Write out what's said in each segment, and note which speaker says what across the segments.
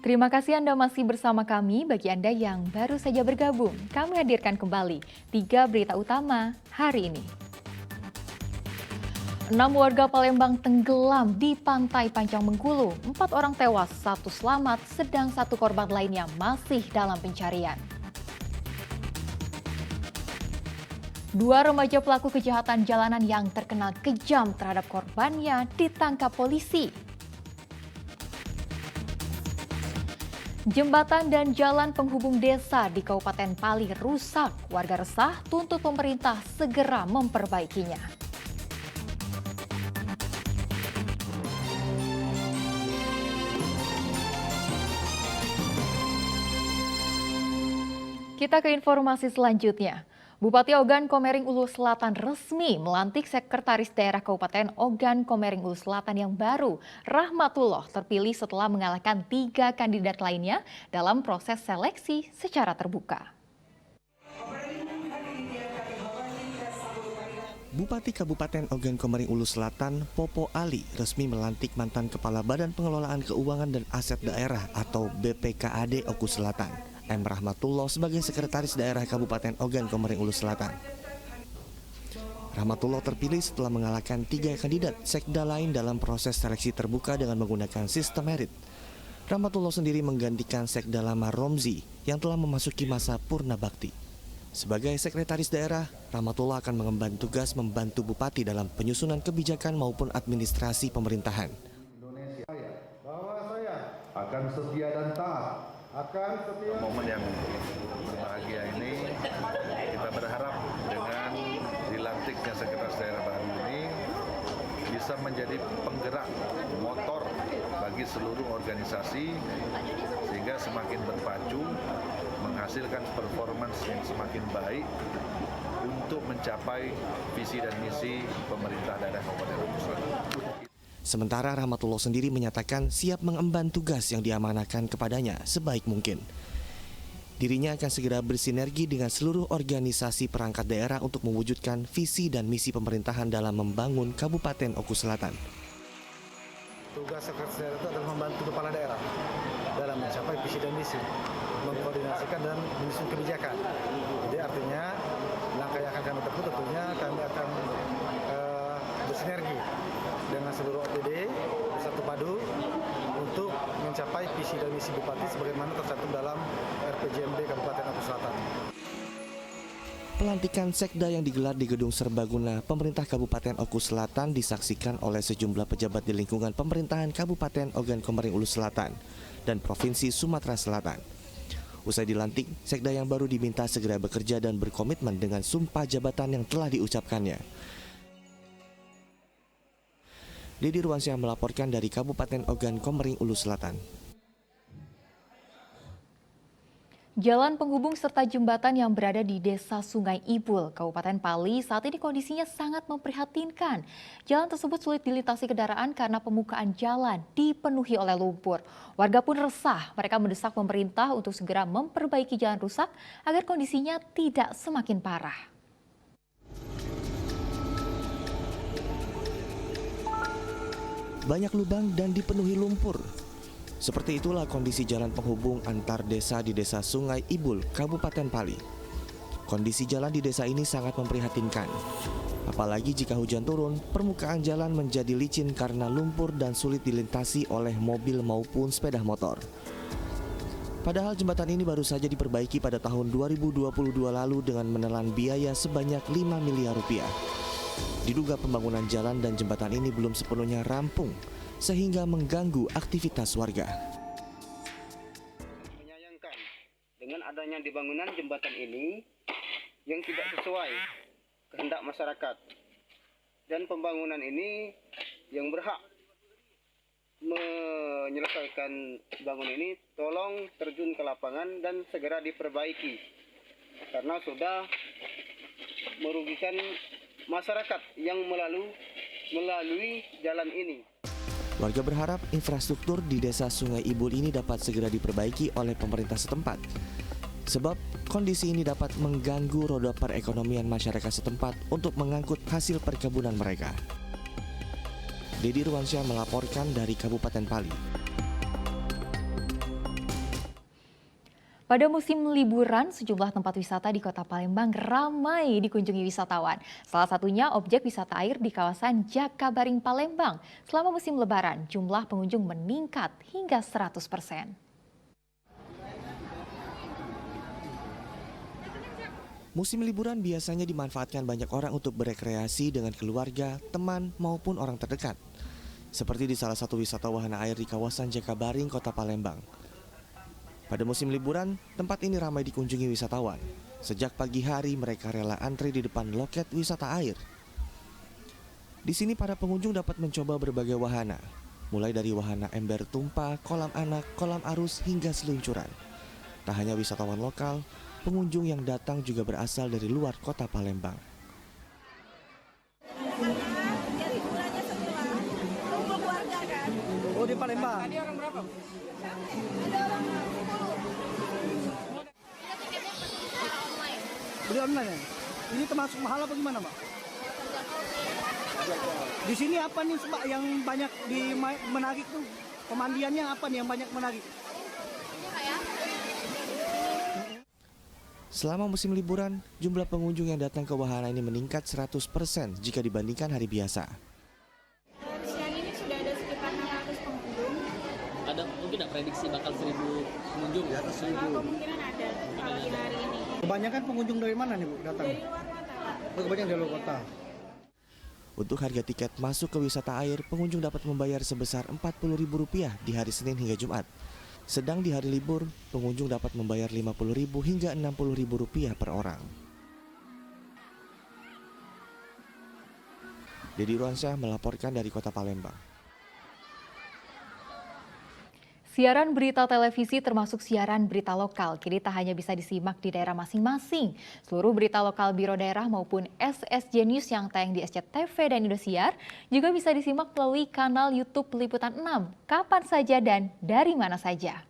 Speaker 1: Terima kasih Anda masih bersama kami. Bagi Anda yang baru saja bergabung, kami hadirkan kembali 3 berita utama hari ini. 6 warga Palembang tenggelam di pantai Panjang Bengkulu. 4 orang tewas, 1 selamat, sedang 1 korban lainnya masih dalam pencarian. 2 remaja pelaku kejahatan jalanan yang terkenal kejam terhadap korbannya ditangkap polisi. Jembatan dan jalan penghubung desa di Kabupaten Pali rusak. Warga resah tuntut pemerintah segera memperbaikinya. Kita ke informasi selanjutnya. Bupati Ogan Komering Ulu Selatan resmi melantik Sekretaris Daerah Kabupaten Ogan Komering Ulu Selatan yang baru. Rahmatullah terpilih setelah mengalahkan 3 kandidat lainnya dalam proses seleksi secara terbuka.
Speaker 2: Bupati Kabupaten Ogan Komering Ulu Selatan, Popo Ali, resmi melantik mantan Kepala Badan Pengelolaan Keuangan dan Aset Daerah atau BPKAD Oku Selatan, M. Rahmatullah sebagai Sekretaris Daerah Kabupaten Ogan Komering Ulu Selatan. Rahmatullah terpilih setelah mengalahkan 3 kandidat sekda lain dalam proses seleksi terbuka dengan menggunakan sistem merit. Rahmatullah sendiri menggantikan sekda lama Romzi yang telah memasuki masa purna bakti. Sebagai Sekretaris Daerah, Rahmatullah akan mengemban tugas membantu Bupati dalam penyusunan kebijakan maupun administrasi pemerintahan.
Speaker 3: Bahwa saya akan setia dan taat.
Speaker 4: Momen yang berbahagia ini, kita berharap dengan dilantiknya Sekretaris Daerah baru ini bisa menjadi penggerak motor bagi seluruh organisasi sehingga semakin berpacu menghasilkan performance yang semakin baik untuk mencapai visi dan misi pemerintah daerah Kabupaten Ogan Selatan.
Speaker 2: Sementara Rahmatullah sendiri menyatakan siap mengemban tugas yang diamanahkan kepadanya sebaik mungkin. Dirinya akan segera bersinergi dengan seluruh organisasi perangkat daerah untuk mewujudkan visi dan misi pemerintahan dalam membangun Kabupaten Oku Selatan.
Speaker 5: Tugas Sekretaris Daerah itu adalah membantu kepala daerah dalam mencapai visi dan misi, mengkoordinasikan dan menyusun kebijakan. Jadi artinya langkah yang akan kami tempuh tentunya kami akan bersinergi dengan seluruh OPD bersatu padu untuk mencapai visi dan misi Bupati sebagaimana tercantum dalam RPJMD Kabupaten Oku Selatan.
Speaker 2: Pelantikan sekda yang digelar di Gedung Serbaguna pemerintah Kabupaten Oku Selatan disaksikan oleh sejumlah pejabat di lingkungan pemerintahan Kabupaten Ogan Komering Ulu Selatan dan Provinsi Sumatera Selatan. Usai dilantik, sekda yang baru diminta segera bekerja dan berkomitmen dengan sumpah jabatan yang telah diucapkannya. Dedi Ruansyah melaporkan dari Kabupaten Ogan Komering Ulu Selatan.
Speaker 1: Jalan penghubung serta jembatan yang berada di Desa Sungai Ibul, Kabupaten Pali saat ini kondisinya sangat memprihatinkan. Jalan tersebut sulit dilintasi kendaraan karena permukaan jalan dipenuhi oleh lumpur. Warga pun resah, mereka mendesak pemerintah untuk segera memperbaiki jalan rusak agar kondisinya tidak semakin parah.
Speaker 2: Banyak lubang dan dipenuhi lumpur. Seperti itulah kondisi jalan penghubung antar desa di Desa Sungai Ibul, Kabupaten Pali. Kondisi jalan di desa ini sangat memprihatinkan. Apalagi jika hujan turun, permukaan jalan menjadi licin karena lumpur dan sulit dilintasi oleh mobil maupun sepeda motor. Padahal jembatan ini baru saja diperbaiki pada tahun 2022 lalu dengan menelan biaya sebanyak 5 miliar rupiah. Diduga pembangunan jalan dan jembatan ini belum sepenuhnya rampung, sehingga mengganggu aktivitas warga.
Speaker 6: Menyayangkan dengan adanya dibangunan jembatan ini yang tidak sesuai kehendak masyarakat. Dan pembangunan ini yang berhak menyelesaikan bangunan ini tolong terjun ke lapangan dan segera diperbaiki. Karena sudah merugikan masyarakat yang melalui jalan ini.
Speaker 2: Warga berharap infrastruktur di Desa Sungai Ibul ini dapat segera diperbaiki oleh pemerintah setempat. Sebab kondisi ini dapat mengganggu roda perekonomian masyarakat setempat untuk mengangkut hasil perkebunan mereka. Dedi Ruansyah melaporkan dari Kabupaten Pali.
Speaker 1: Pada musim liburan, sejumlah tempat wisata di Kota Palembang ramai dikunjungi wisatawan. Salah satunya objek wisata air di kawasan Jakabaring, Palembang. Selama musim lebaran, jumlah pengunjung meningkat hingga 100%.
Speaker 2: Musim liburan biasanya dimanfaatkan banyak orang untuk berekreasi dengan keluarga, teman, maupun orang terdekat. Seperti di salah satu wisata wahana air di kawasan Jakabaring, Kota Palembang. Pada musim liburan, tempat ini ramai dikunjungi wisatawan. Sejak pagi hari, mereka rela antri di depan loket wisata air. Di sini para pengunjung dapat mencoba berbagai wahana, mulai dari wahana ember tumpah, kolam anak, kolam arus, hingga seluncuran. Tak hanya wisatawan lokal, pengunjung yang datang juga berasal dari luar Kota Palembang.
Speaker 5: Oh, di Palembang.
Speaker 7: Tadi orang berapa?
Speaker 5: Beli online ya? Ini termasuk mahal apa gimana, Mbak? Di sini apa nih, Mbak, yang banyak menarik tuh? Pemandiannya apa nih yang banyak menarik?
Speaker 2: Selama musim liburan, jumlah pengunjung yang datang ke wahana ini meningkat 100% jika dibandingkan hari biasa.
Speaker 7: Siang ini sudah ada sekitar 100 pengunjung.
Speaker 8: Ada mungkin nggak prediksi bakal 1.000 pengunjung ya?
Speaker 7: Kemungkinan ada kalau di hari ini.
Speaker 5: Kebanyakan pengunjung dari mana nih, Bu, datang?
Speaker 7: Dari luar kota.
Speaker 5: Oh, kebanyakan dari luar kota.
Speaker 2: Untuk harga tiket masuk ke wisata air, pengunjung dapat membayar sebesar Rp40.000 di hari Senin hingga Jumat. Sedang di hari libur, pengunjung dapat membayar Rp50.000 hingga Rp60.000 per orang. Dedi Ruansyah melaporkan dari Kota Palembang.
Speaker 1: Siaran berita televisi termasuk siaran berita lokal kini tak hanya bisa disimak di daerah masing-masing. Seluruh berita lokal Biro Daerah maupun SSJ News yang tayang di SCTV dan Indosiar juga bisa disimak melalui kanal YouTube Liputan 6, kapan saja dan dari mana saja.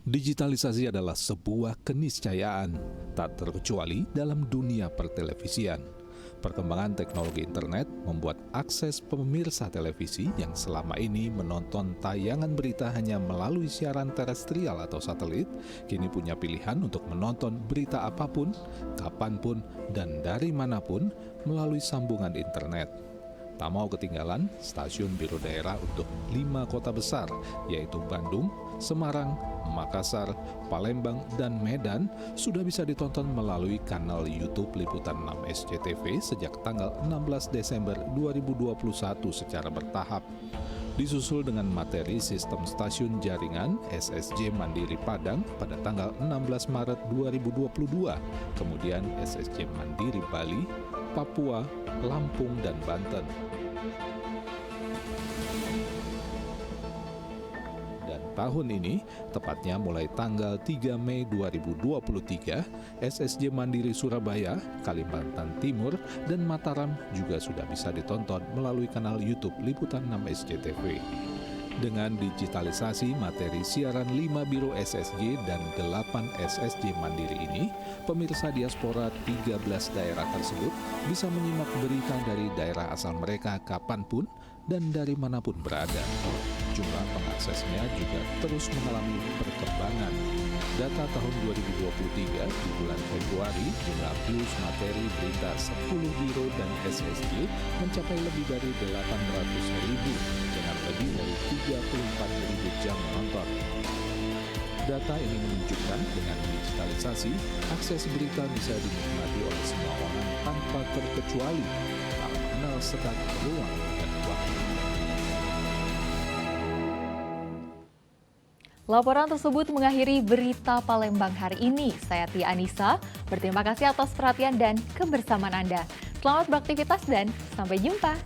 Speaker 9: Digitalisasi adalah sebuah keniscayaan, tak terkecuali dalam dunia pertelevisian. Perkembangan teknologi internet membuat akses pemirsa televisi yang selama ini menonton tayangan berita hanya melalui siaran terestrial atau satelit, kini punya pilihan untuk menonton berita apapun, kapanpun, dan dari manapun melalui sambungan internet. Tak mau ketinggalan, stasiun Biro Daerah untuk 5 kota besar, yaitu Bandung, Semarang, Makassar, Palembang, dan Medan sudah bisa ditonton melalui kanal YouTube Liputan 6 SCTV sejak tanggal 16 Desember 2021 secara bertahap. Disusul dengan materi sistem stasiun jaringan SSJ Mandiri Padang pada tanggal 16 Maret 2022, kemudian SSJ Mandiri Bali, Papua, Lampung, dan Banten. Dan tahun ini, tepatnya mulai tanggal 3 Mei 2023, SSJ Mandiri Surabaya, Kalimantan Timur, dan Mataram juga sudah bisa ditonton melalui kanal YouTube Liputan 6 SCTV. Dengan digitalisasi materi siaran 5 biro SSJ dan 8 SSJ Mandiri ini, pemirsa diaspora 13 daerah tersebut bisa menyimak berita dari daerah asal mereka kapanpun dan dari manapun berada. Jumlah pengaksesnya juga terus mengalami perkembangan. Data tahun 2023 di bulan Februari, jumlah views materi berita 10 biro dan SSJ mencapai lebih dari 800.000 dengan lebih dari 34.000 jam menonton. Data ini menunjukkan dengan digitalisasi, akses berita bisa dinikmati oleh semua orang tanpa terkecuali, tak mengenal sekat ruang dan waktu.
Speaker 1: Laporan tersebut mengakhiri berita Palembang hari ini. Saya Tia Anissa, berterima kasih atas perhatian dan kebersamaan Anda. Selamat beraktivitas dan sampai jumpa.